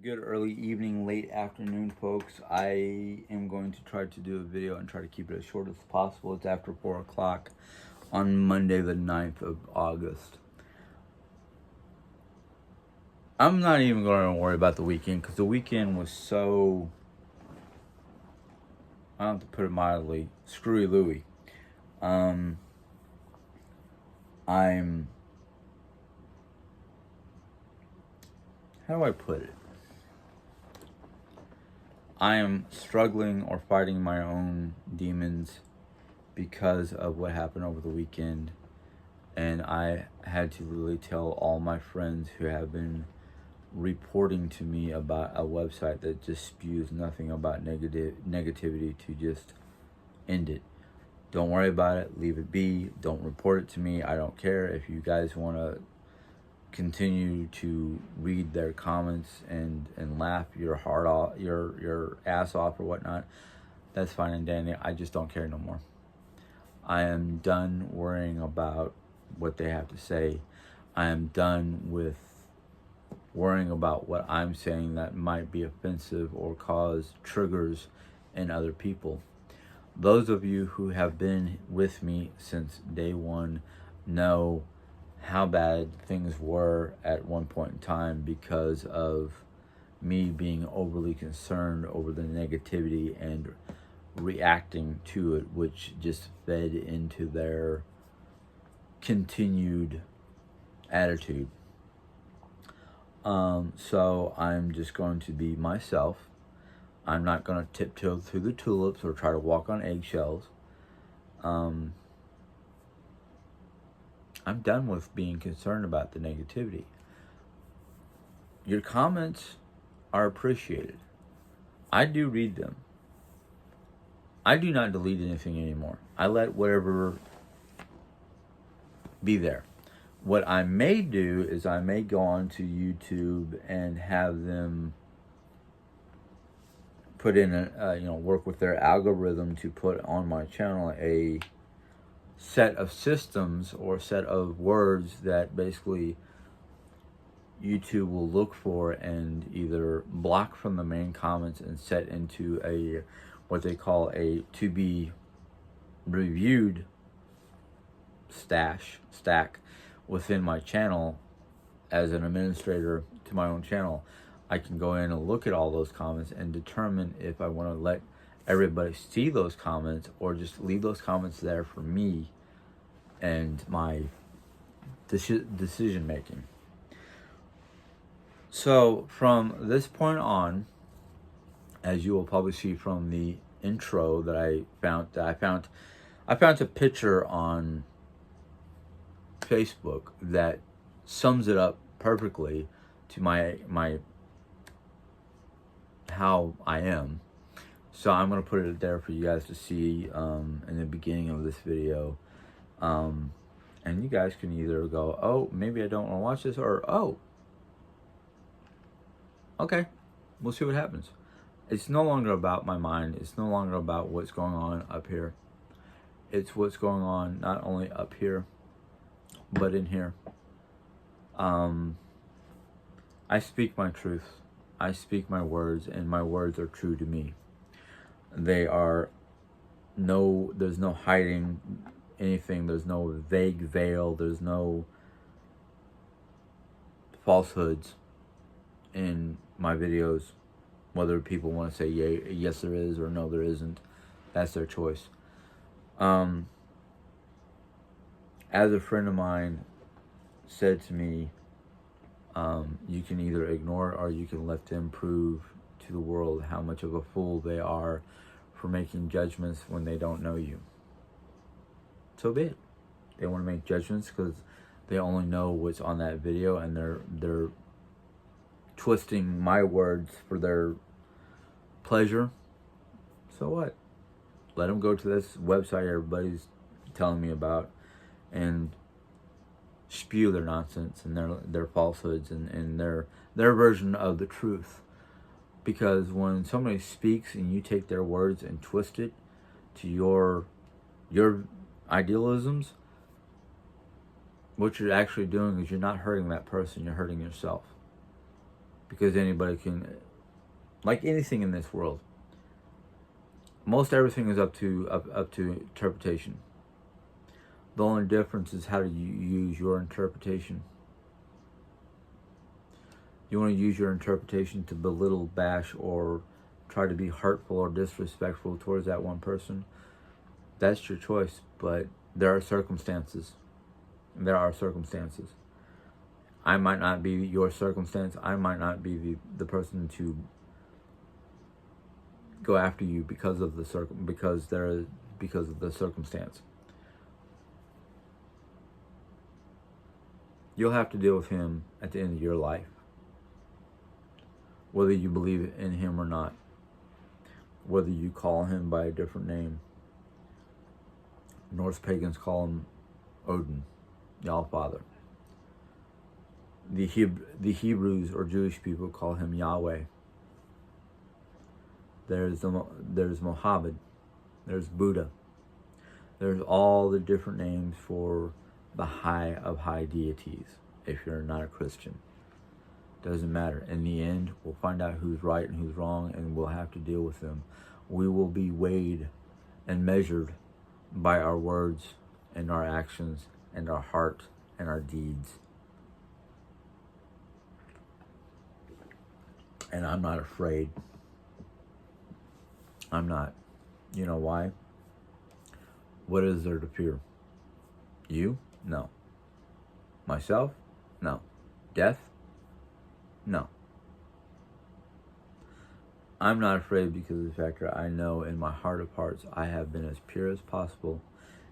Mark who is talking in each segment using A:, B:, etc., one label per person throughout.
A: Good early evening, late afternoon, folks. I am going to try to do a video and try to keep it as short as possible. It's after 4 o'clock on Monday, the 9th of August. I'm not even going to worry about the weekend because the weekend was so, I don't have to put it mildly, screwy Louie. I'm, how do I put it? I am struggling or fighting my own demons because of what happened over the weekend. And I had to really tell all my friends who have been reporting to me about a website that just spews nothing about negativity to just end it. Don't worry about it. Leave it be. Don't report it to me. I don't care. If you guys want to continue to read their comments and laugh your heart off, your ass off or whatnot, that's fine and dandy. I just don't care no more. I am done worrying about what they have to say. I am done with worrying about what I'm saying that might be offensive or cause triggers in other people. Those of you who have been with me since day one know how bad things were at one point in time because of me being overly concerned over the negativity and reacting to it, which just fed into their continued attitude. So I'm just going to be myself. I'm not going to tiptoe through the tulips or try to walk on eggshells. I'm done with being concerned about the negativity. Your comments are appreciated. I do read them. I do not delete anything anymore. I let whatever be there. What I may do is I may go on to YouTube and have them put in work with their algorithm to put on my channel a set of systems or set of words that basically YouTube will look for and either block from the main comments and set into a what they call a to be reviewed stack within my channel. As an administrator to my own channel, I can go in and look at all those comments and determine if I want to let everybody see those comments or just leave those comments there for me and my decision making. So from this point on, as you will probably see from the intro that I found a picture on Facebook that sums it up perfectly to my how I am. So I'm gonna put it there for you guys to see in the beginning of this video, and you guys can either go, oh, maybe I don't want to watch this, or oh, okay, we'll see what happens. It's no longer about my mind. It's no longer about what's going on up here. It's what's going on not only up here but in here. I speak my truth. I speak my words, and my words are true to me. There's no hiding anything. There's no vague veil. There's no falsehoods in my videos. Whether people want to say yes there is, or no there isn't, that's their choice. As a friend of mine said to me, you can either ignore it or you can let them prove to the world how much of a fool they are for making judgments when they don't know you. So be it. They want to make judgments because they only know what's on that video, and they're twisting my words for their pleasure. So what? Let them go to this website everybody's telling me about and spew their nonsense and their falsehoods and their version of the truth. Because when somebody speaks and you take their words and twist it to your idealisms, what you're actually doing is you're not hurting that person, you're hurting yourself. because anybody can, like anything in this world, most everything is up to interpretation. The only difference is how do you use your interpretation. You want to use your interpretation to belittle, bash, or try to be hurtful or disrespectful towards that one person. That's your choice, but there are circumstances. There are circumstances. I might not be your circumstance. I might not be the person to go after you because of the circumstance. You'll have to deal with him at the end of your life, whether you believe in him or not, whether you call him by a different name. Norse pagans call him Odin, the All-Father. The Hebrews or Jewish people call him Yahweh. There's Muhammad. There's Buddha. There's all the different names for the high of high deities. If you're not a Christian, doesn't matter. In the end, we'll find out who's right and who's wrong, and we'll have to deal with them. We will be weighed and measured by our words and our actions and our heart and our deeds. And I'm not afraid. I'm not. You know why? What is there to fear? You? No. Myself? No. Death? No. I'm not afraid because of the fact that I know in my heart of hearts I have been as pure as possible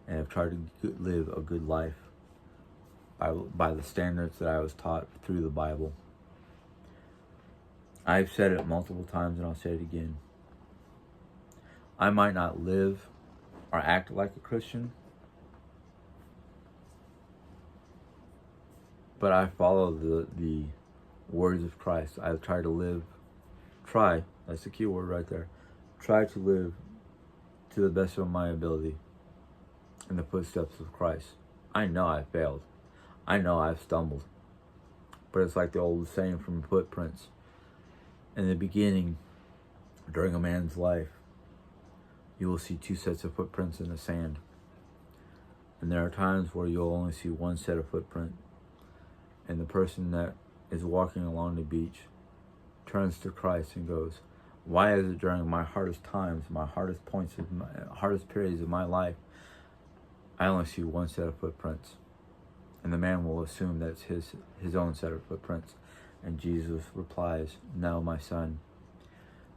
A: and have tried to live a good life by the standards that I was taught through the Bible. I've said it multiple times and I'll say it again. I might not live or act like a Christian, but I follow the words of Christ. I try to live, that's the key word right there. Try to live to the best of my ability in the footsteps of Christ. I know I failed. I know I've stumbled. But it's like the old saying from Footprints. In the beginning, during a man's life, you will see two sets of footprints in the sand. And there are times where you'll only see one set of footprint. And the person that is walking along the beach turns to Christ and goes, why is it during my hardest times, my hardest periods of my life, I only see one set of footprints? And the man will assume that's his own set of footprints. And Jesus replies, no, my son,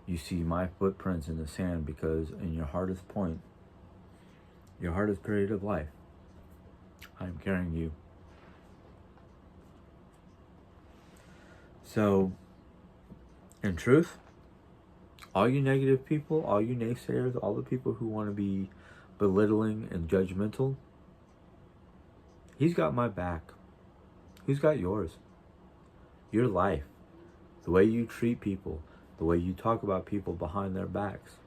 A: you see my footprints in the sand because in your hardest point, your hardest period of life, I'm carrying you. So, in truth, all you negative people, all you naysayers, all the people who want to be belittling and judgmental, he's got my back. He's got yours. Your life, the way you treat people, the way you talk about people behind their backs.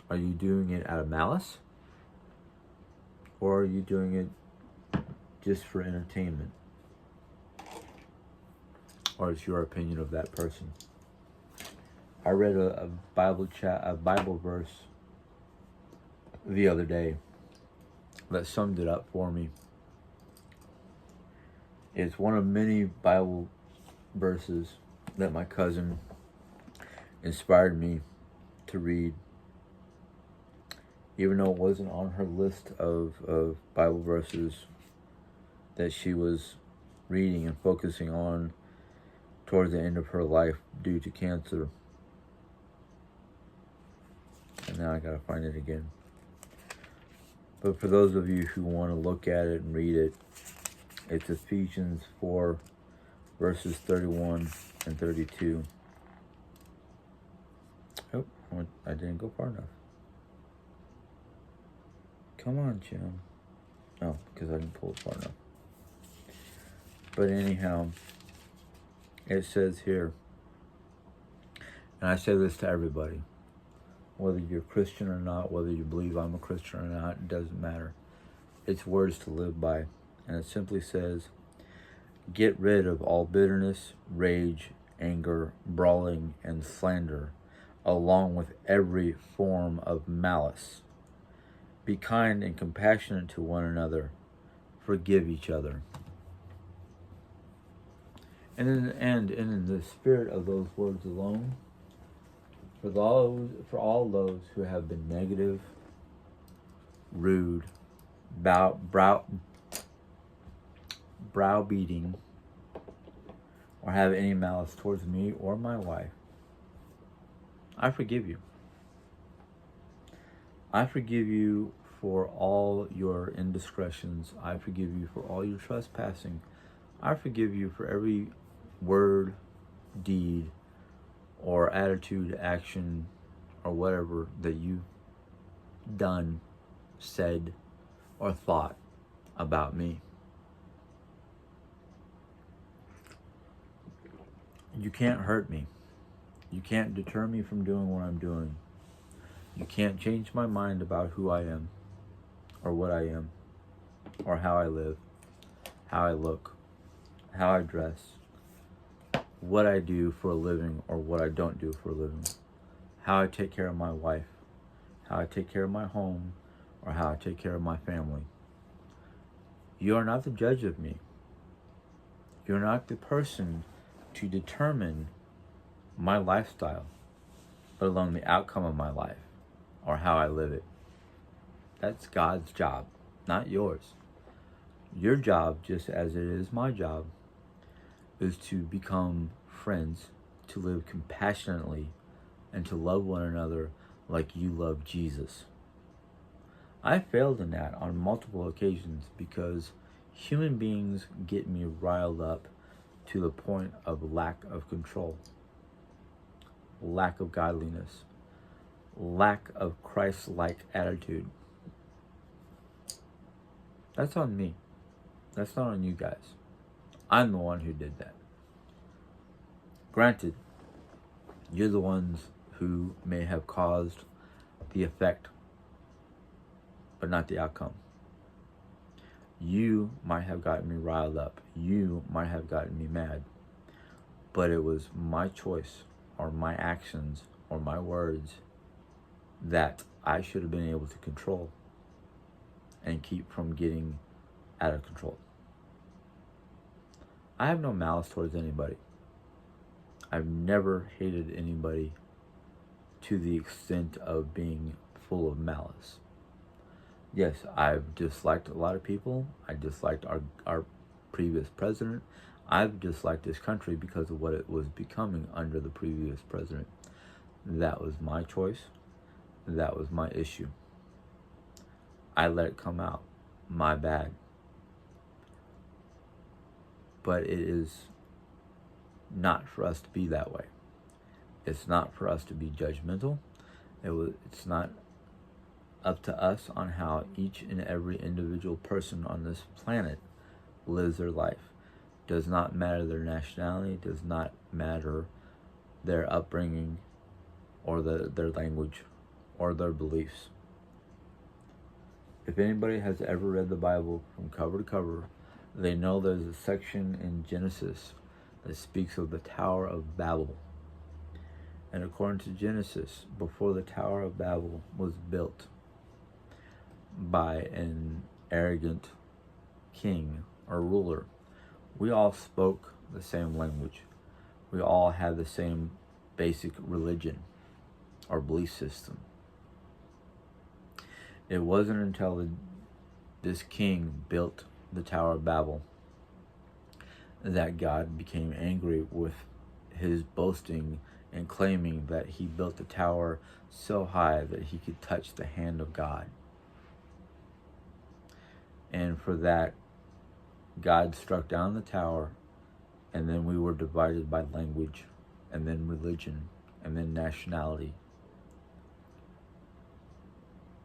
A: Are you doing it out of malice? Or are you doing it just for entertainment? Or it's your opinion of that person? I read a Bible verse the other day that summed it up for me. It's one of many Bible verses that my cousin inspired me to read, even though it wasn't on her list of Bible verses that she was reading and focusing on towards the end of her life due to cancer. And now I gotta find it again. But for those of you who want to look at it and read it, it's Ephesians 4, verses 31 and 32. Oh, I didn't go far enough. Come on, Jim. Oh, because I didn't pull it far enough. But anyhow, it says here, and I say this to everybody, whether you're Christian or not, whether you believe I'm a Christian or not, it doesn't matter. It's words to live by. And it simply says, Get rid of all bitterness, rage, anger, brawling, and slander, along with every form of malice. Be kind and compassionate to one another. Forgive each other. And in the end, and in the spirit of those words alone, for all those who have been negative, rude, browbeating, or have any malice towards me or my wife, I forgive you. I forgive you for all your indiscretions. I forgive you for all your trespassing. I forgive you for every word, deed, or attitude, action, or whatever that you've done, said, or thought about me. You can't hurt me. You can't deter me from doing what I'm doing. You can't change my mind about who I am, or what I am, or how I live, how I look, how I dress, what I do for a living or what I don't do for a living, how I take care of my wife, how I take care of my home, or how I take care of my family. You are not the judge of me. You're not the person to determine my lifestyle, let alone the outcome of my life or how I live it. That's God's job, not yours. Your job, just as it is my job, is to become friends, to live compassionately, and to love one another like you love Jesus. I failed in that on multiple occasions because human beings get me riled up to the point of lack of control, lack of godliness, lack of Christ-like attitude. That's on me. That's not on you guys. I'm the one who did that. Granted, you're the ones who may have caused the effect, but not the outcome. You might have gotten me riled up. You might have gotten me mad. But it was my choice or my actions or my words that I should have been able to control and keep from getting out of control. I have no malice towards anybody. I've never hated anybody to the extent of being full of malice. Yes, I've disliked a lot of people. I disliked our previous president. I've disliked this country because of what it was becoming under the previous president. That was my choice. That was my issue. I let it come out. My bad. But it is not for us to be that way. It's not for us to be judgmental. It's not up to us on how each and every individual person on this planet lives their life. Does not matter their nationality, does not matter their upbringing or their language or their beliefs. If anybody has ever read the Bible from cover to cover, they know there's a section in Genesis that speaks of the Tower of Babel. And according to Genesis, before the Tower of Babel was built by an arrogant king or ruler, we all spoke the same language. We all had the same basic religion or belief system. It wasn't until this king built the Tower of Babel that God became angry with his boasting and claiming that he built the tower so high that he could touch the hand of God. And for that, God struck down the tower, and then we were divided by language, and then religion, and then nationality.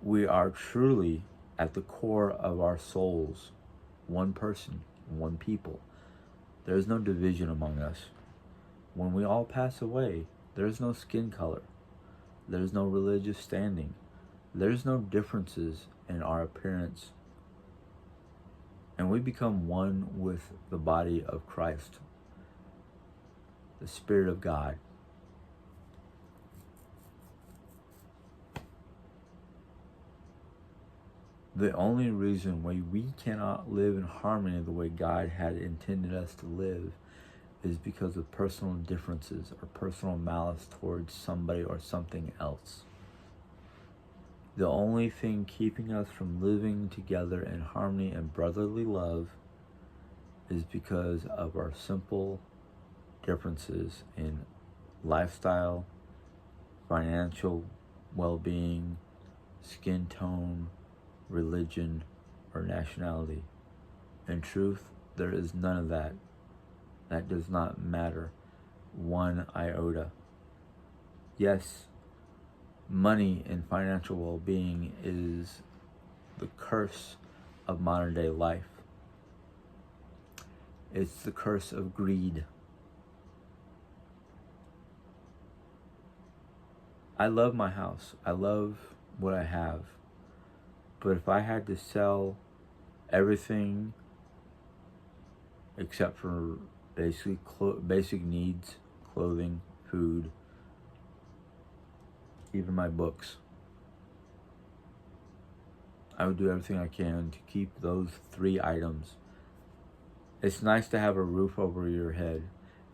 A: We are truly, at the core of our souls, one person, one people. There is no division among us. When we all pass away, there is no skin color. There is no religious standing. There is no differences in our appearance and we become one with the body of Christ, the Spirit of God. The only reason why we cannot live in harmony the way God had intended us to live is because of personal differences or personal malice towards somebody or something else. The only thing keeping us from living together in harmony and brotherly love is because of our simple differences in lifestyle, financial well-being, skin tone, religion, or nationality. In truth, there is none of that. That does not matter one iota. Yes, money and financial well-being is the curse of modern day life. It's the curse of greed. I love my house. I love what I have. But if I had to sell everything except for basically basic needs, clothing, food, even my books, I would do everything I can to keep those 3 items. It's nice to have a roof over your head.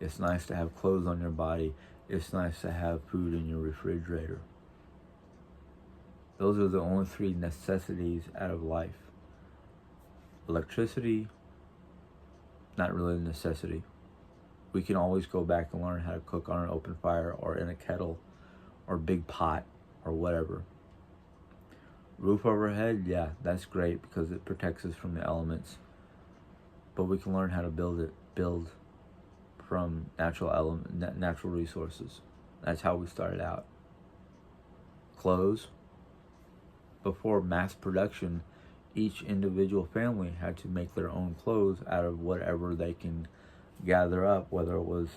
A: It's nice to have clothes on your body. It's nice to have food in your refrigerator. Those are the only 3 necessities out of life. Electricity, not really a necessity. We can always go back and learn how to cook on an open fire or in a kettle or big pot or whatever. Roof overhead, yeah, that's great because it protects us from the elements. But we can learn how to build from natural resources. That's how we started out. Clothes. Before mass production, each individual family had to make their own clothes out of whatever they can gather up, whether it was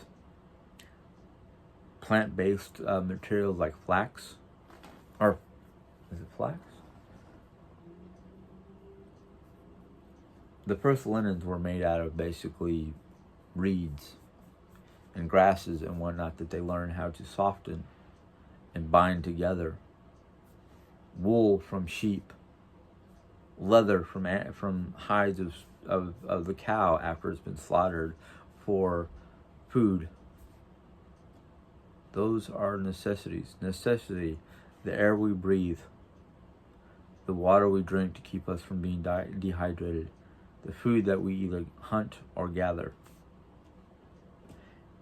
A: plant-based materials like flax, or is it flax? The first linens were made out of basically reeds and grasses and whatnot that they learned how to soften and bind together. Wool from sheep, leather from hides of the cow after it's been slaughtered for food. Those are necessities. Necessity, the air we breathe, the water we drink to keep us from being dehydrated, the food that we either hunt or gather.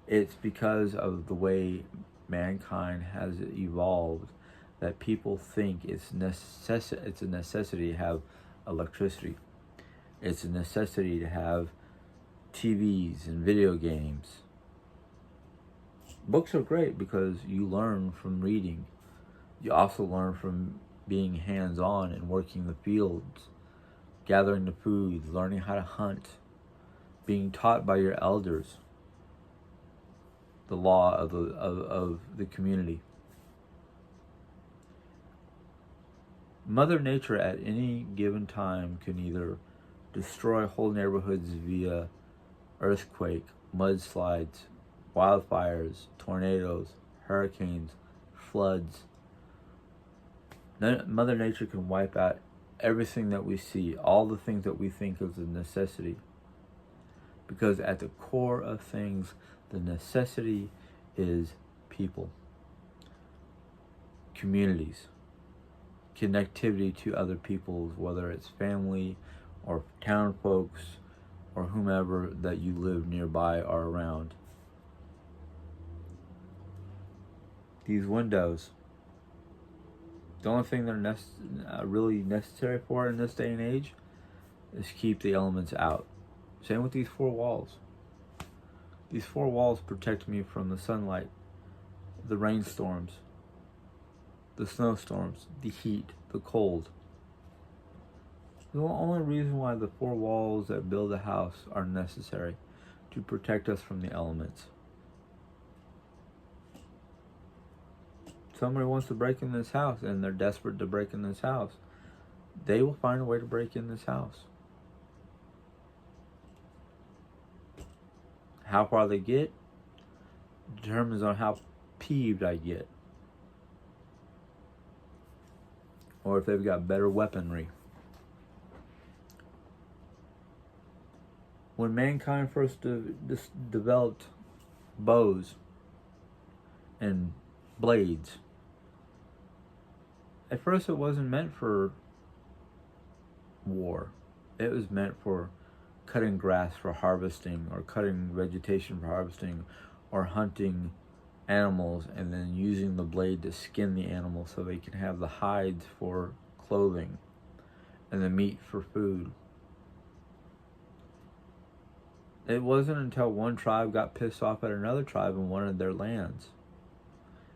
A: It's because of the way mankind has evolved that people think it's a necessity to have electricity. It's a necessity to have TVs and video games. Books are great because you learn from reading. You also learn from being hands-on and working the fields, gathering the food, learning how to hunt, being taught by your elders the law of the community. Mother Nature at any given time can either destroy whole neighborhoods via earthquake, mudslides, wildfires, tornadoes, hurricanes, floods. Mother Nature can wipe out everything that we see, all the things that we think is a necessity. Because at the core of things, the necessity is people, communities, connectivity to other people, whether it's family or town folks or whomever that you live nearby or around. These windows, the only thing they're really necessary for in this day and age is keep the elements out. Same with these 4 walls. These 4 walls protect me from the sunlight, the rainstorms, the snowstorms, the heat, the cold. The only reason why the 4 walls that build a house are necessary, to protect us from the elements. Somebody wants to break in this house and they're desperate to break in this house. They will find a way to break in this house. How far they get determines on how peeved I get, or if they've got better weaponry. When mankind first developed bows and blades, at first it wasn't meant for war. It was meant for cutting grass for harvesting, or cutting vegetation for harvesting, or hunting animals and then using the blade to skin the animal so they can have the hides for clothing and the meat for food. It wasn't until one tribe got pissed off at another tribe and wanted their lands.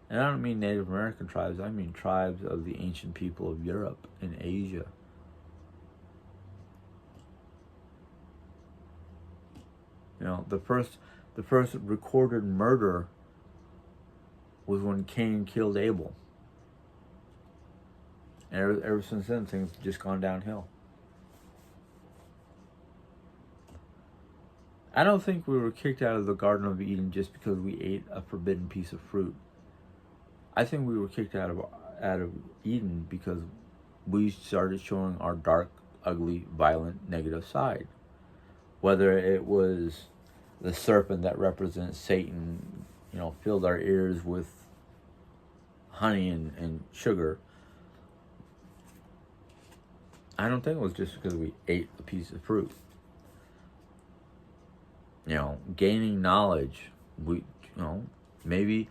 A: And I don't mean Native American tribes, I mean tribes of the ancient people of Europe and Asia. You know, the first recorded murder was when Cain killed Abel. And ever since then, things have just gone downhill. I don't think we were kicked out of the Garden of Eden just because we ate a forbidden piece of fruit. I think we were kicked out of Eden because we started showing our dark, ugly, violent, negative side. Whether it was the serpent that represents Satan, you know, filled our ears with honey and sugar. I don't think it was just because we ate a piece of fruit. You know, gaining knowledge. Maybe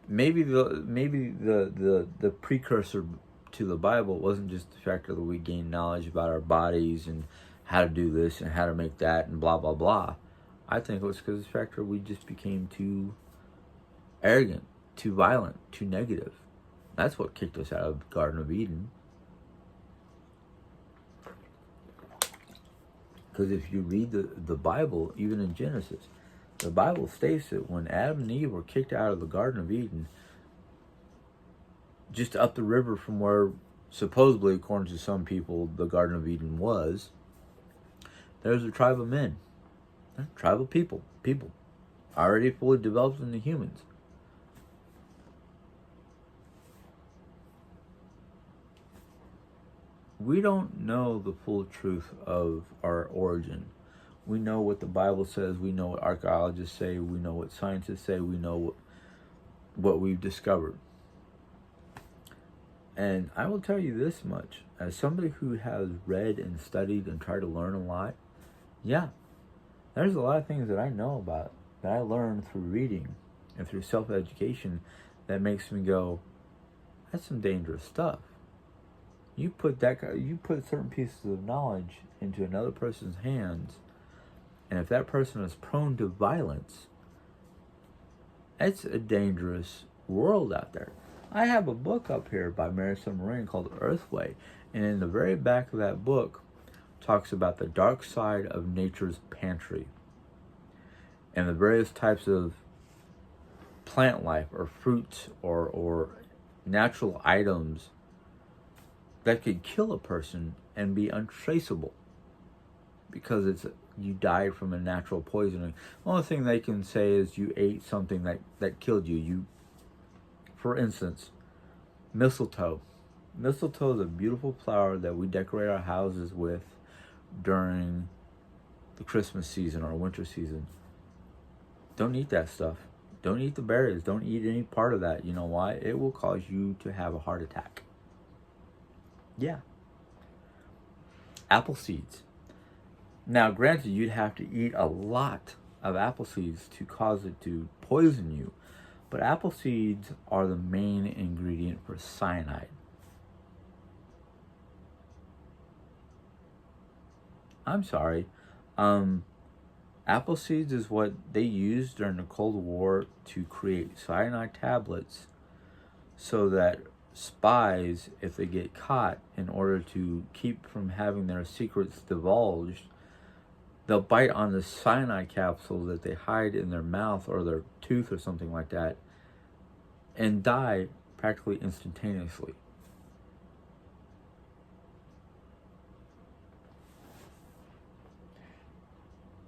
A: the precursor to the Bible wasn't just the fact that we gained knowledge about our bodies and how to do this and how to make that and blah blah blah. I think it was because of the fact that we just became too arrogant, too violent, too negative. That's what kicked us out of the Garden of Eden. Because if you read the Bible, even in Genesis, the Bible states that when Adam and Eve were kicked out of the Garden of Eden, just up the river from where, supposedly, according to some people, the Garden of Eden was, there's a tribe of men, a tribe of people already fully developed into humans. We don't know the full truth of our origin. We know what the Bible says, we know what archaeologists say, we know what scientists say, we know what we've discovered. And I will tell you this much, as somebody who has read and studied and tried to learn a lot, yeah, there's a lot of things that I know about, that I learned through reading and through self-education, that makes me go, that's some dangerous stuff. You put certain pieces of knowledge into another person's hands, and if that person is prone to violence, it's a dangerous world out there. I have a book up here by Marissa Moraine called Earthway, and in the very back of that book talks about the dark side of nature's pantry and the various types of plant life or fruits or natural items that could kill a person and be untraceable because you died from a natural poisoning. The only thing they can say is you ate something that killed you. For instance, mistletoe. Mistletoe is a beautiful flower that we decorate our houses with during the Christmas season or winter season. Don't eat that stuff. Don't eat the berries. Don't eat any part of that. You know why? It will cause you to have a heart attack. Yeah. Apple seeds. Now, granted, you'd have to eat a lot of apple seeds to cause it to poison you, but apple seeds are the main ingredient for cyanide. I'm sorry. Apple seeds is what they used during the Cold War to create cyanide tablets so that spies, if they get caught, in order to keep from having their secrets divulged, they'll bite on the cyanide capsule that they hide in their mouth or their tooth or something like that and die practically instantaneously.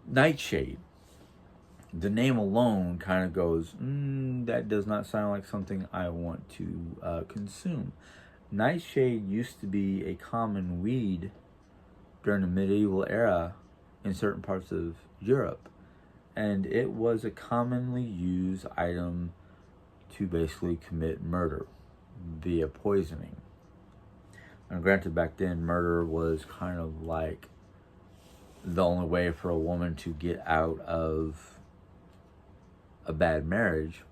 A: Nightshade. the name alone kind of goes, that does not sound like something I want to consume. Nightshade used to be a common weed during the medieval era in certain parts of Europe, and it was a commonly used item to basically commit murder via poisoning. And granted, back then, murder was kind of like the only way for a woman to get out of a bad marriage.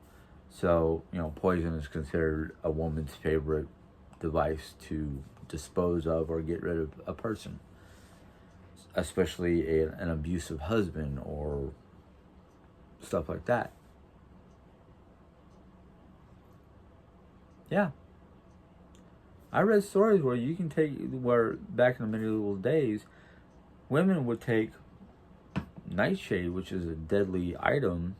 A: So, poison is considered a woman's favorite device to dispose of or get rid of a person, especially an abusive husband or stuff like that. Yeah. I read stories where back in the medieval days, women would take nightshade, which is a deadly item,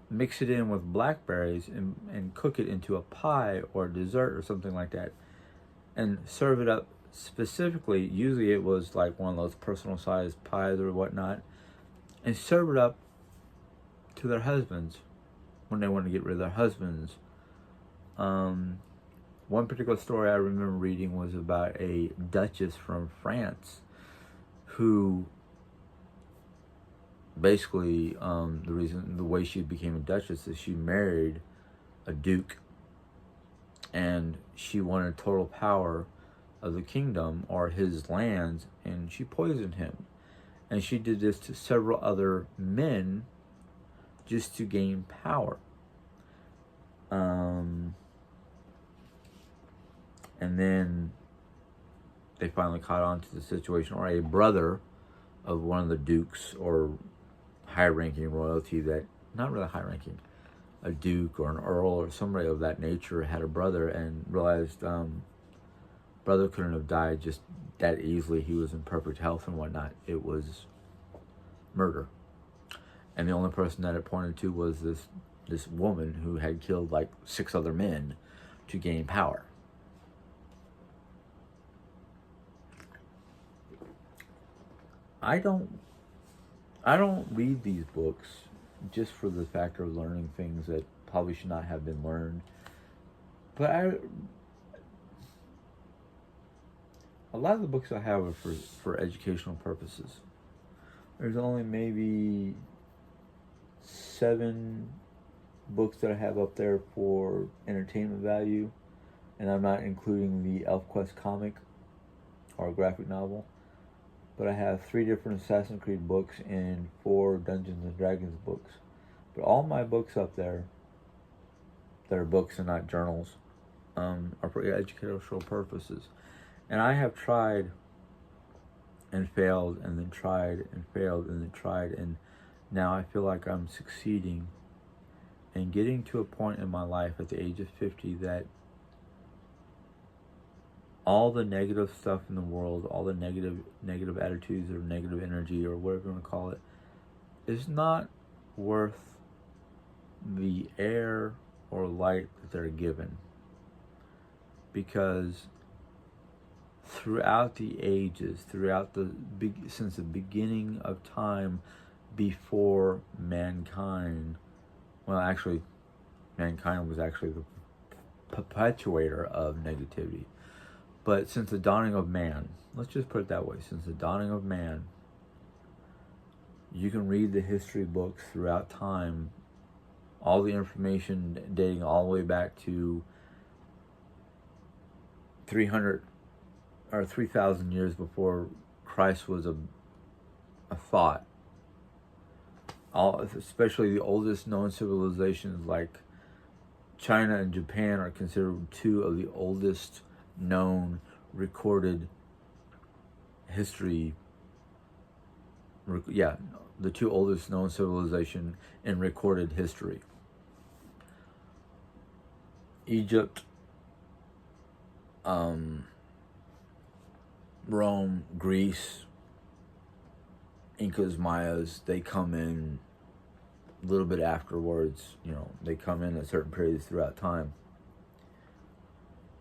A: mix it in with blackberries and cook it into a pie or a dessert or something like that, and serve it up specifically. Usually it was like one of those personal sized pies or whatnot, and serve it up to their husbands when they want to get rid of their husbands. One particular story I remember reading was about a duchess from France who basically, the way she became a duchess is she married a duke, and she wanted total power of the kingdom or his lands, and she poisoned him. And she did this to several other men just to gain power. And then they finally caught on to the situation, or a brother of one of the dukes or high-ranking royalty that, not really high-ranking, a duke or an earl or somebody of that nature had a brother and realized brother couldn't have died just that easily. He was in perfect health and whatnot. It was murder. And the only person that it pointed to was this woman who had killed like 6 other men to gain power. I don't read these books just for the factor of learning things that probably should not have been learned. But a lot of the books I have are for educational purposes. There's only maybe 7 books that I have up there for entertainment value, and I'm not including the ElfQuest comic or graphic novel. But I have 3 different Assassin's Creed books and 4 Dungeons and Dragons books. But all my books up there, that are books and not journals, are for educational purposes. And I have tried and failed, and then tried and failed, and then tried, and now I feel like I'm succeeding and getting to a point in my life at the age of 50 that all the negative stuff in the world, all the negative attitudes or negative energy or whatever you want to call it, is not worth the air or light that they're given. Because throughout the ages, since the beginning of time, before mankind, well, actually, mankind was actually the perpetuator of negativity. But since the dawning of man, let's just put it that way, since the dawning of man, you can read the history books throughout time, all the information dating all the way back to 300 or 3,000 years before Christ was a thought. Especially the oldest known civilizations like China and Japan are considered 2 of the oldest known recorded history. The 2 oldest known civilization in recorded history. Egypt, Rome, Greece, Incas, Mayas, they come in a little bit afterwards. They come in at certain periods throughout time.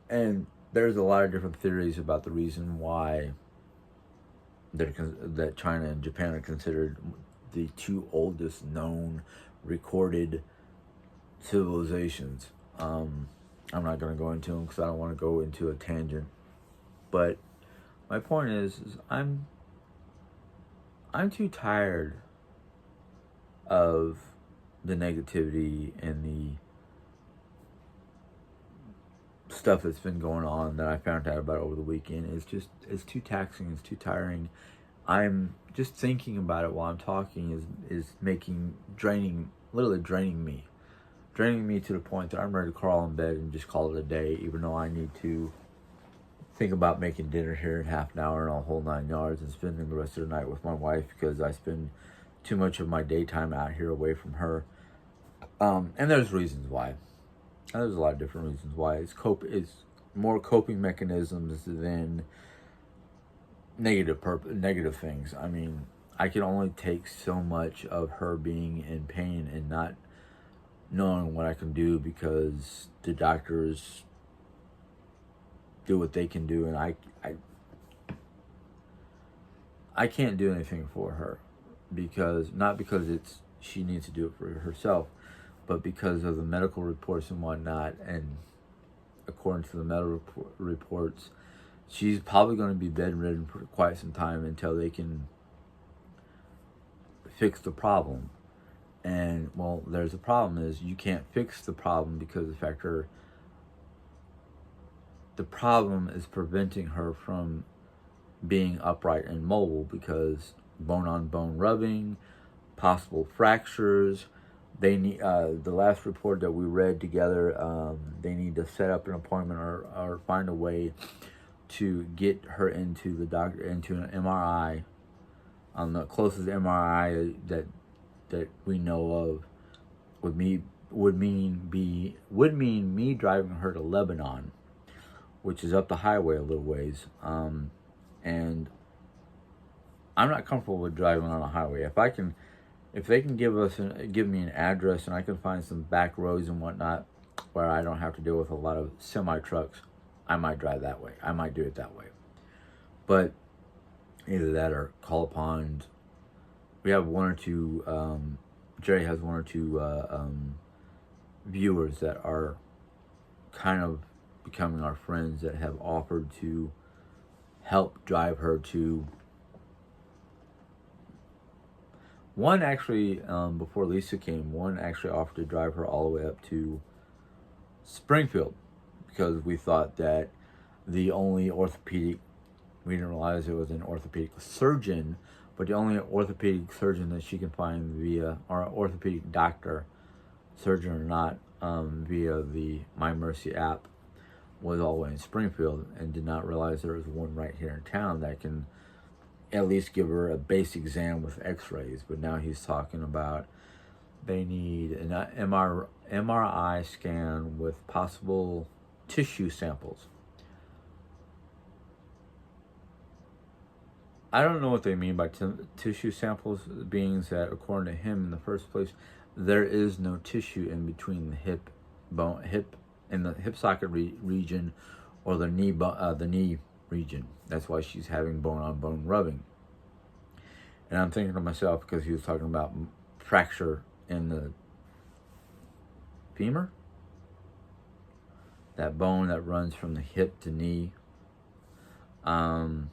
A: And there's a lot of different theories about the reason why that China and Japan are considered the two oldest known recorded civilizations. I'm not going to go into them because I don't want to go into a tangent. But my point is I'm too tired of the negativity and the stuff that's been going on that I found out about over the weekend. It's too taxing, it's too tiring. I'm just thinking about it while I'm talking is literally draining me. Draining me to the point that I'm ready to crawl in bed and just call it a day, even though I need to think about making dinner here in half an hour and a whole 9 yards and spending the rest of the night with my wife because I spend too much of my daytime out here away from her. And there's reasons why. There's a lot of different reasons why. It's more coping mechanisms than negative things. I mean, I can only take so much of her being in pain and not knowing what I can do because the doctors do what they can do, and I can't do anything for her not because she needs to do it for herself, but because of the medical reports and whatnot. And according to the medical reports, she's probably going to be bedridden for quite some time until they can fix the problem. And, well, there's a problem is you can't fix the problem because the problem is preventing her from being upright and mobile because bone-on-bone rubbing, possible fractures. They need the last report that we read together. They need to set up an appointment or find a way to get her into an MRI. The closest MRI that we know of would mean me driving her to Lebanon, which is up the highway a little ways. And I'm not comfortable with driving on a highway. If they can give me an address and I can find some back roads and whatnot where I don't have to deal with a lot of semi trucks, I might drive that way. I might do it that way. But either that or call upon. We have one or two. Jerry has one or two viewers that are kind of becoming our friends that have offered to help drive her to. One actually, before Lisa came, one actually offered to drive her all the way up to Springfield because we thought that the only orthopedic, we didn't realize it was an orthopedic surgeon, but the only orthopedic surgeon that she can find via, or orthopedic doctor, surgeon or not, via the My Mercy app was all the way in Springfield, and did not realize there was one right here in town that can at least give her a basic exam with x-rays. But now he's talking about they need an MRI scan with possible tissue samples. I don't know what they mean by tissue samples, being that according to him in the first place, there is no tissue in between the hip in the hip socket region or the knee region. That's why she's having bone-on-bone rubbing. And I'm thinking to myself, because he was talking about fracture in the femur, that bone that runs from the hip to knee. And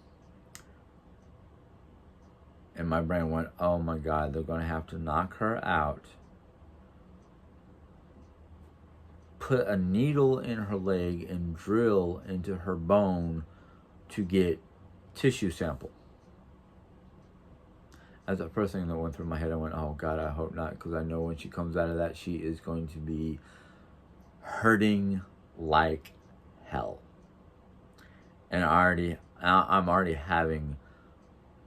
A: my brain went, oh my God, they're going to have to knock her out, put a needle in her leg and drill into her bone to get tissue sample. That's the first thing that went through my head. I went, oh God, I hope not, because I know when she comes out of that, she is going to be hurting like hell. And I'm already having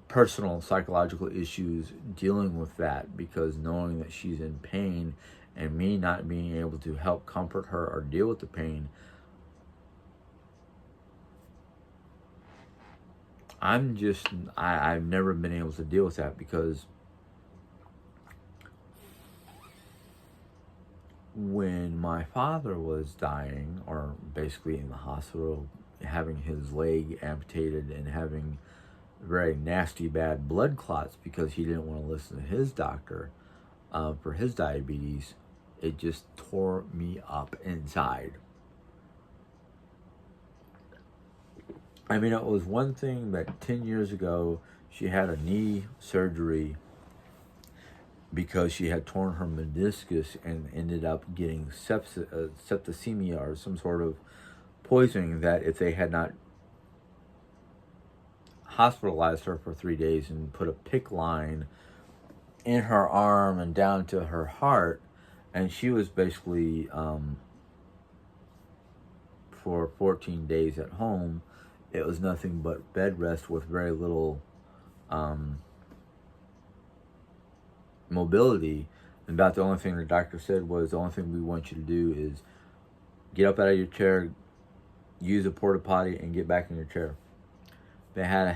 A: personal psychological issues dealing with that, because knowing that she's in pain and me not being able to help comfort her or deal with the pain, I've never been able to deal with that, because when my father was dying, or basically in the hospital, having his leg amputated and having very nasty, bad blood clots because he didn't want to listen to his doctor for his diabetes. It just tore me up inside. I mean, it was one thing that 10 years ago she had a knee surgery because she had torn her meniscus and ended up getting septicemia or some sort of poisoning that if they had not hospitalized her for 3 days and put a PICC line in her arm and down to her heart, and she was basically for 14 days at home. It was nothing but bed rest with very little mobility. And about the only thing the doctor said was, the only thing we want you to do is get up out of your chair, use a porta potty, and get back in your chair. They had a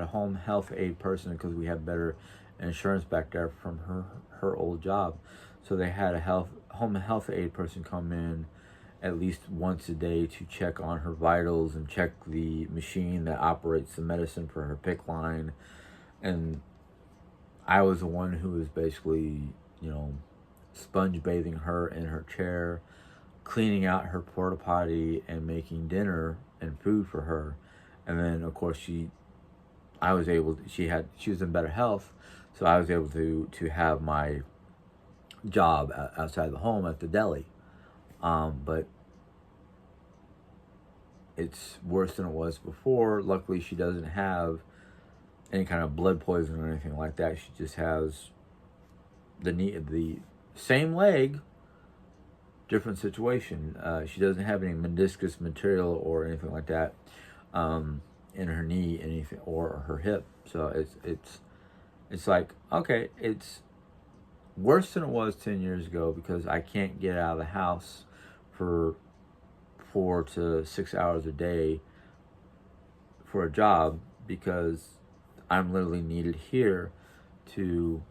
A: home health aide person because we had better insurance back there from her old job. So they had a home health aide person come in at least once a day to check on her vitals and check the machine that operates the medicine for her PICC line. And I was the one who was basically, sponge bathing her in her chair, cleaning out her porta potty, and making dinner and food for her. And then, of course, she was in better health, so I was able to have my job outside the home at the deli. But it's worse than it was before. Luckily, she doesn't have any kind of blood poison or anything like that. She just has the same leg, different situation. She doesn't have any meniscus material or anything like that in her knee, anything, or her hip. So it's like, okay, it's worse than it was 10 years ago because I can't get out of the house for 4 to 6 hours a day for a job because I'm literally needed here to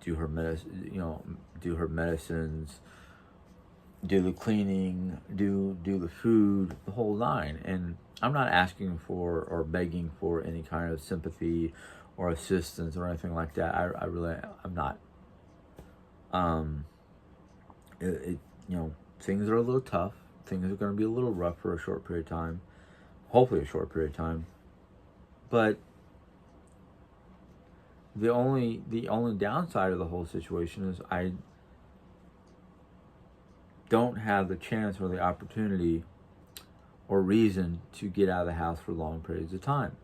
A: do her medicines, do the cleaning, do the food, the whole nine. And I'm not asking for or begging for any kind of sympathy or assistance or anything like that. I'm not. Things are a little tough. Things are going to be a little rough for a short period of time. Hopefully a short period of time. But the only downside of the whole situation is I don't have the chance or the opportunity or reason to get out of the house for long periods of time.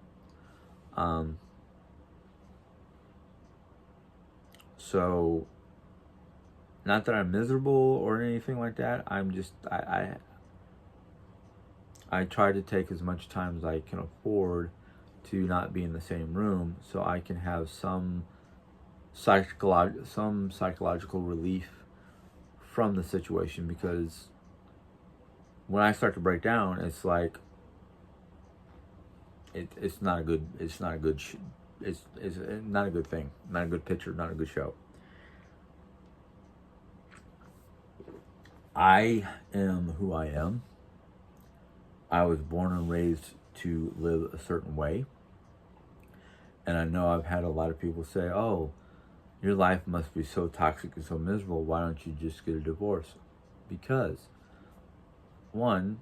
A: So, not that I'm miserable or anything like that. I'm just, I try to take as much time as I can afford to not be in the same room so I can have some psychological relief from the situation, because when I start to break down, it's like it's not a good thing, not a good picture, not a good show. I am who I am. I was born and raised to live a certain way. And I know I've had a lot of people say, oh, your life must be so toxic and so miserable. Why don't you just get a divorce? Because, one,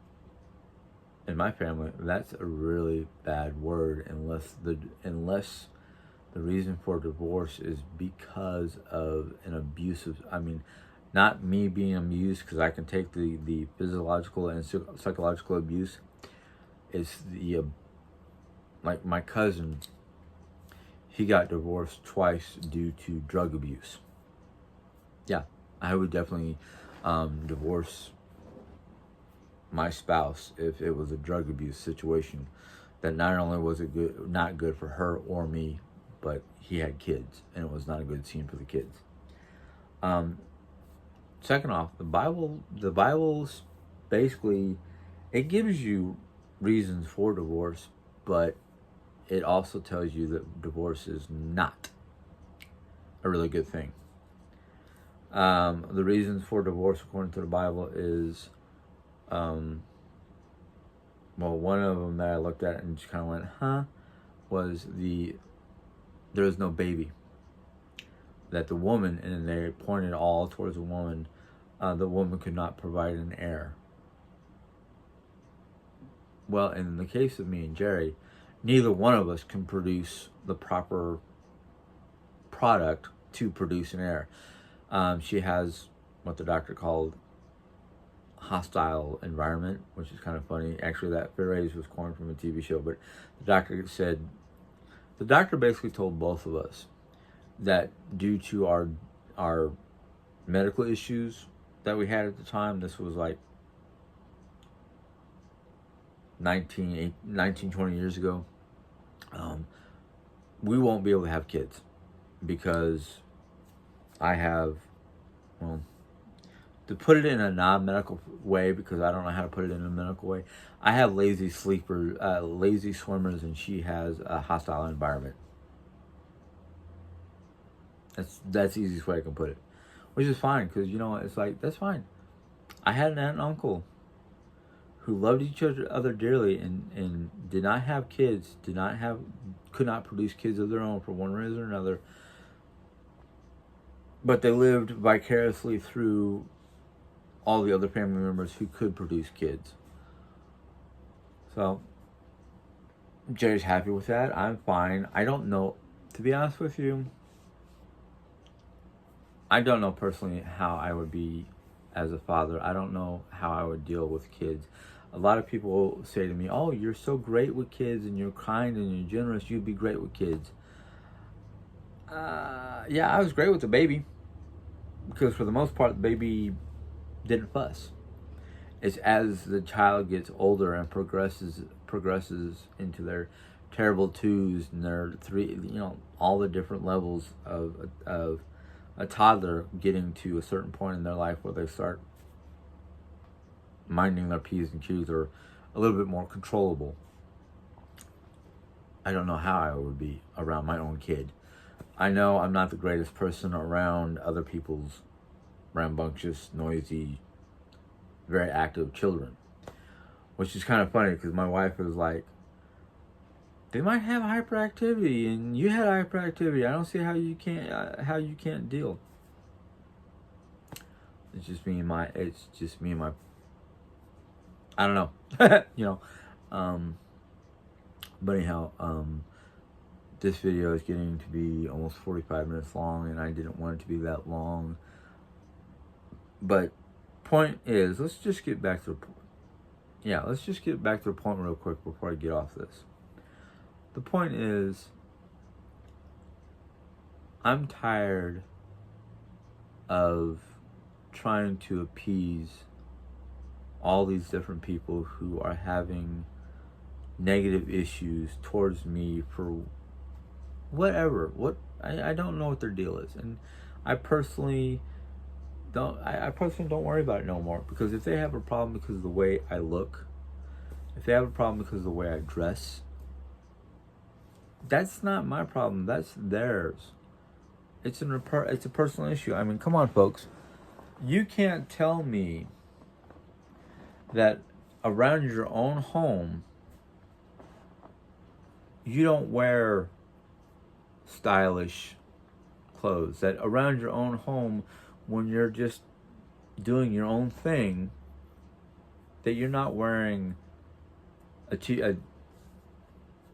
A: in my family, that's a really bad word unless the reason for divorce is because of an abusive, not me being abused, because I can take the physiological and psychological abuse. It's like my cousin, he got divorced twice due to drug abuse. Yeah, I would definitely divorce my spouse if it was a drug abuse situation. That not only was it not good for her or me, but he had kids, and it was not a good scene for the kids. Second off, the Bible's basically, it gives you reasons for divorce, but it also tells you that divorce is not a really good thing. The reasons for divorce according to the Bible is, one of them that I looked at and just kind of went, huh? was there was no baby. That the woman, and they pointed all towards the woman could not provide an heir. Well, in the case of me and Jerry, neither one of us can produce the proper product to produce an heir. She has what the doctor called hostile environment, which is kind of funny. Actually, that phrase was coined from a TV show, but the doctor basically told both of us that due to our medical issues that we had at the time, this was like 19, 20 years ago, we won't be able to have kids because I have, well, to put it in a non-medical way, because I don't know how to put it in a medical way, I have lazy swimmers, and she has a hostile environment. That's the easiest way I can put it, which is fine, because it's like, that's fine. I had an aunt and uncle who loved each other dearly and did not have kids, could not produce kids of their own for one reason or another, but they lived vicariously through all the other family members who could produce kids. So Jerry's happy with that. I'm fine. I don't know, to be honest with you, I don't know personally how I would be as a father. I don't know how I would deal with kids. A lot of people say to me, "Oh, you're so great with kids, and you're kind and you're generous. You'd be great with kids." Yeah, I was great with the baby, because for the most part, the baby didn't fuss. It's as the child gets older and progresses into their terrible twos and their three, all the different levels of a toddler getting to a certain point in their life where they start minding their P's and Q's, or a little bit more controllable. I don't know how I would be around my own kid. I know I'm not the greatest person around other people's rambunctious, noisy, very active children, which is kind of funny, because my wife was like, they might have hyperactivity, and you had hyperactivity. I don't see how you can't deal. It's just me and my I don't know. But anyhow, this video is getting to be almost 45 minutes long, and I didn't want it to be that long. But point is, let's just get back to the point real quick before I get off this. The point is, I'm tired of trying to appease all these different people who are having negative issues towards me for whatever. I don't know what their deal is, and I personally don't worry about it no more, because if they have a problem because of the way I look, if they have a problem because of the way I dress, that's not my problem. That's theirs. It's a personal issue. I mean, come on, folks. You can't tell me that around your own home you don't wear stylish clothes. That around your own home, when you're just doing your own thing, that you're not wearing a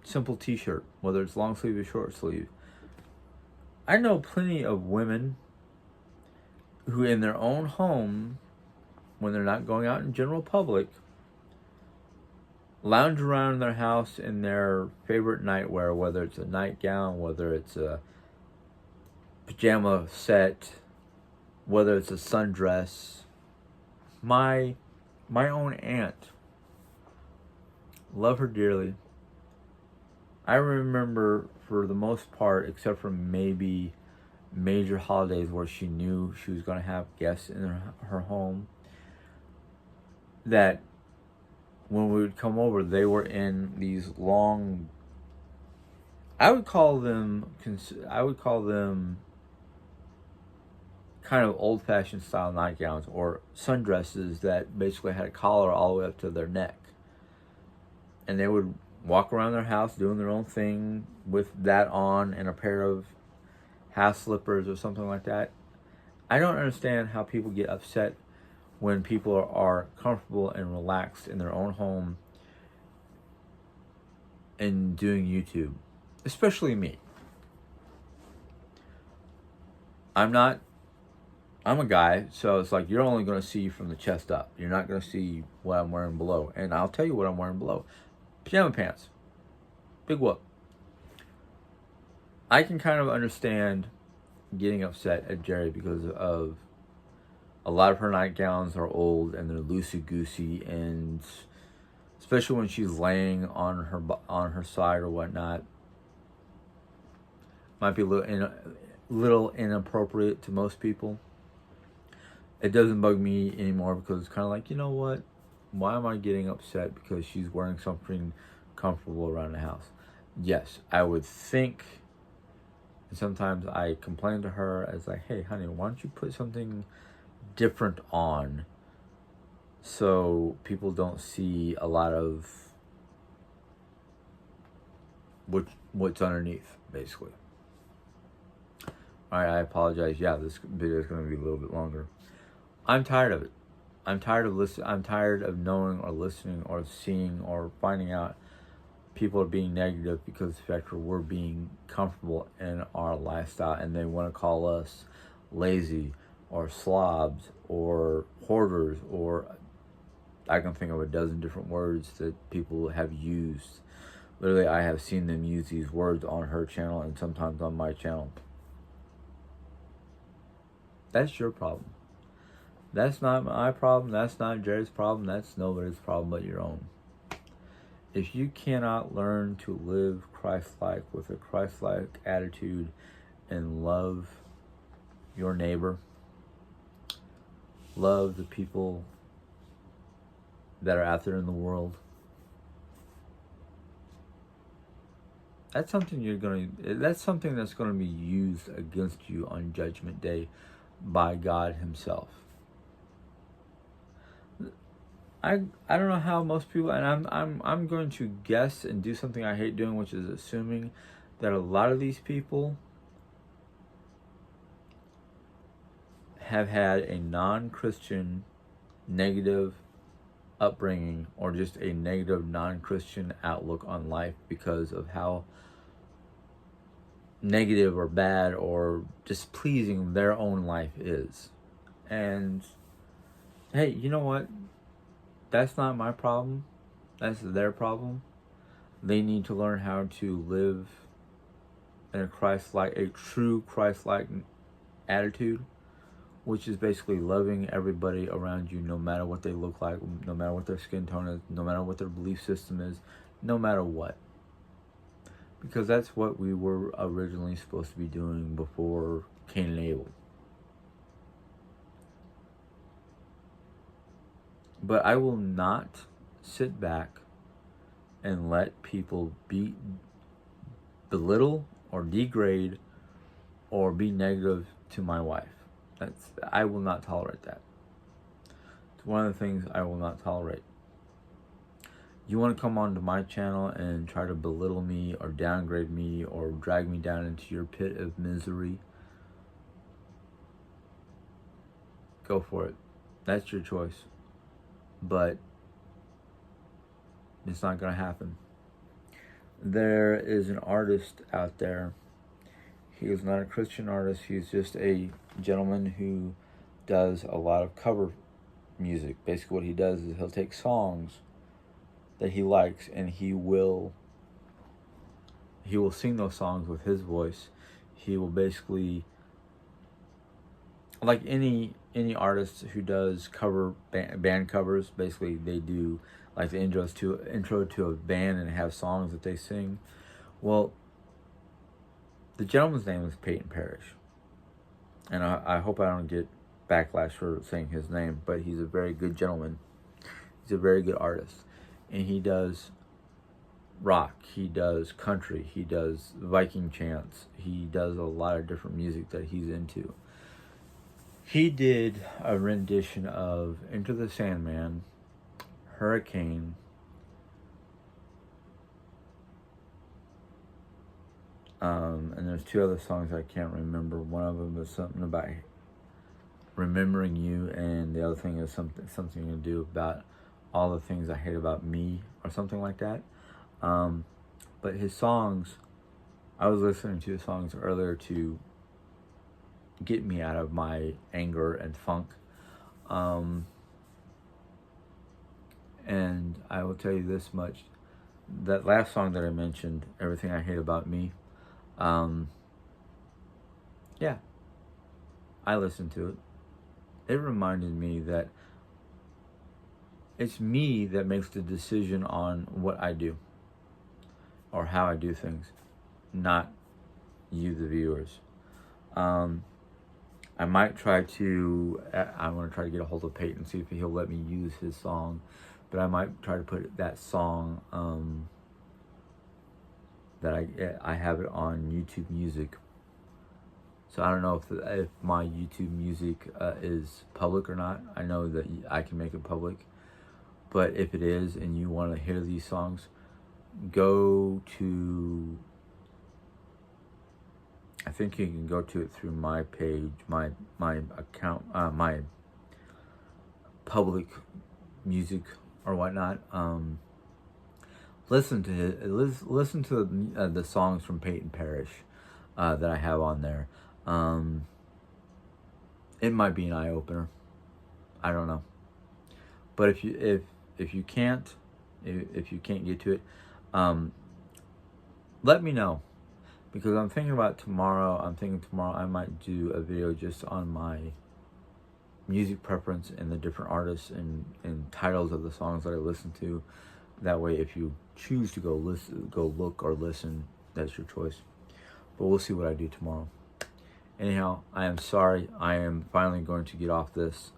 A: simple t-shirt, whether it's long sleeve or short sleeve. I know plenty of women who in their own home, when they're not going out in general public, lounge around in their house in their favorite nightwear, whether it's a nightgown, whether it's a pajama set, whether it's a sundress. My own aunt, love her dearly. I remember, for the most part, except for maybe major holidays where she knew she was going to have guests in her home, that when we would come over, they were in these long, I would call them kind of old-fashioned style nightgowns, or sundresses that basically had a collar all the way up to their neck. And they would walk around their house doing their own thing with that on and a pair of half slippers or something like that. I don't understand how people get upset when people are comfortable and relaxed in their own home and doing YouTube, especially me. I'm a guy, so it's like you're only going to see from the chest up. You're not going to see what I'm wearing below. And I'll tell you what I'm wearing below. Pajama pants. Big whoop. I can kind of understand getting upset at Jerry because of a lot of her nightgowns are old and they're loosey-goosey, and especially when she's laying on her side or whatnot, might be little inappropriate to most people. It doesn't bug me anymore because it's kind of like, you know what? Why am I getting upset because she's wearing something comfortable around the house? Yes, I would think, and sometimes I complain to her as like, hey, honey, why don't you put something different on so people don't see a lot of what's underneath, basically. Alright, I apologize. Yeah, this video is going to be a little bit longer. I'm tired of it. I'm tired of knowing or listening or seeing or finding out people are being negative because of the fact that we're being comfortable in our lifestyle and they want to call us lazy or slobs or hoarders, or I can think of a dozen different words that people have used. Literally, I have seen them use these words on her channel and sometimes on my channel. That's your problem. That's not my problem. That's not Jerry's problem. That's nobody's problem but your own. If you cannot learn to live Christ-like with a Christ-like attitude and love your neighbor, love the people that are out there in the world, that's something that's something that's going to be used against you on Judgment Day by God himself. I don't know how most people, and I'm going to guess and do something I hate doing, which is assuming that a lot of these people have had a non-Christian negative upbringing or just a negative non-Christian outlook on life because of how negative or bad or displeasing their own life is. And hey, you know what? That's not my problem. That's their problem. They need to learn how to live in a true Christ-like attitude, which is basically loving everybody around you no matter what they look like, no matter what their skin tone is, no matter what their belief system is, no matter what. Because that's what we were originally supposed to be doing before Cain and Abel. But I will not sit back and let people belittle or degrade or be negative to my wife. I will not tolerate that. It's one of the things I will not tolerate. You want to come onto my channel and try to belittle me or downgrade me or drag me down into your pit of misery, go for it. That's your choice. But it's not going to happen. There is an artist out there. He is not a Christian artist. He's just a gentleman who does a lot of cover music. Basically what he does is he'll take songs that he likes and he will sing those songs with his voice. He will basically, like any artist who does band covers, basically they do like the intro to a band and have songs that they sing. Well, the gentleman's name is Peyton Parrish, and I hope I don't get backlash for saying his name, but he's a very good gentleman. He's a very good artist, and he does rock, he does country, he does Viking chants, he does a lot of different music that he's into. He did a rendition of Enter the Sandman, Hurricane, And there's two other songs I can't remember. One of them is something about remembering you, and the other thing is something to do about all the things I hate about me, or something like that. But his songs, I was listening to the songs earlier to get me out of my anger and funk. And I will tell you this much: that last song that I mentioned, "Everything I Hate About Me," yeah, I listened to it. It reminded me that it's me that makes the decision on what I do or how I do things, not you, the viewers. I might try to, I want to try to get a hold of Peyton, see if he'll let me use his song, but I might try to put that song, that I have it on YouTube Music. So I don't know if my YouTube Music is public or not. I know that I can make it public, but if it is and you want to hear these songs, go to, I think you can go to it through my page, my account, my public music or whatnot. Listen to the songs from Peyton Parrish that I have on there. It might be an eye opener. I don't know. But if you can't get to it, let me know, because I'm thinking about tomorrow. I might do a video just on my music preference and the different artists and titles of the songs that I listen to. That way, if you choose to go look or listen, that's your choice. But we'll see what I do tomorrow. Anyhow, I am sorry. I am finally going to get off this,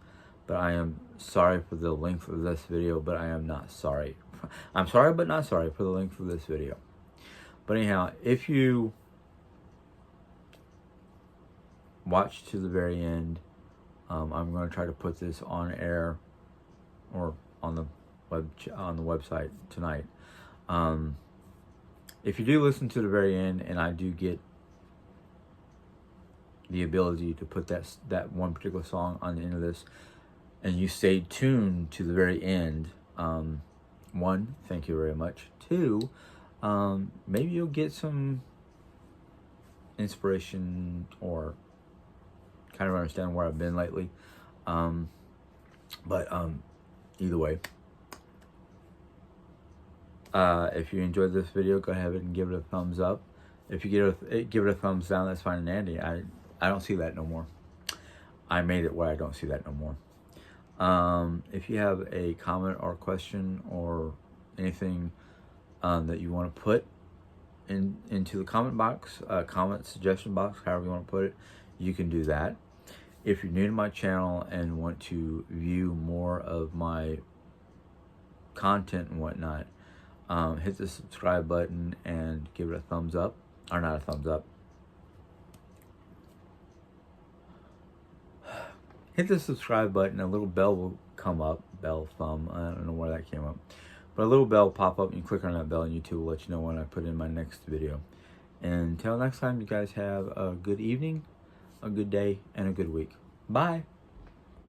A: but I am sorry for the length of this video, but I am not sorry. I'm sorry, but not sorry for the length of this video. But anyhow, if you watch to the very end, I'm going to try to put this on air or on the website tonight. If you do listen to the very end, and I do get the ability to put that one particular song on the end of this, and you stay tuned to the very end, one, thank you very much. Two, maybe you'll get some inspiration or kind of understand where I've been lately. But either way, if you enjoyed this video, go ahead and give it a thumbs up. If you give it a thumbs down, that's fine and dandy. I don't see that no more. I made it where I don't see that no more. If you have a comment or question or anything that you want to put into the comment box, comment suggestion box, however you want to put it, you can do that. If you're new to my channel and want to view more of my content and whatnot, hit the subscribe button and give it a thumbs up, or not a thumbs up. Hit the subscribe button, a little bell will come up, bell thumb, I don't know where that came up. But a little bell will pop up and you click on that bell and YouTube will let you know when I put in my next video. And until next time, you guys have a good evening, a good day, and a good week. Bye.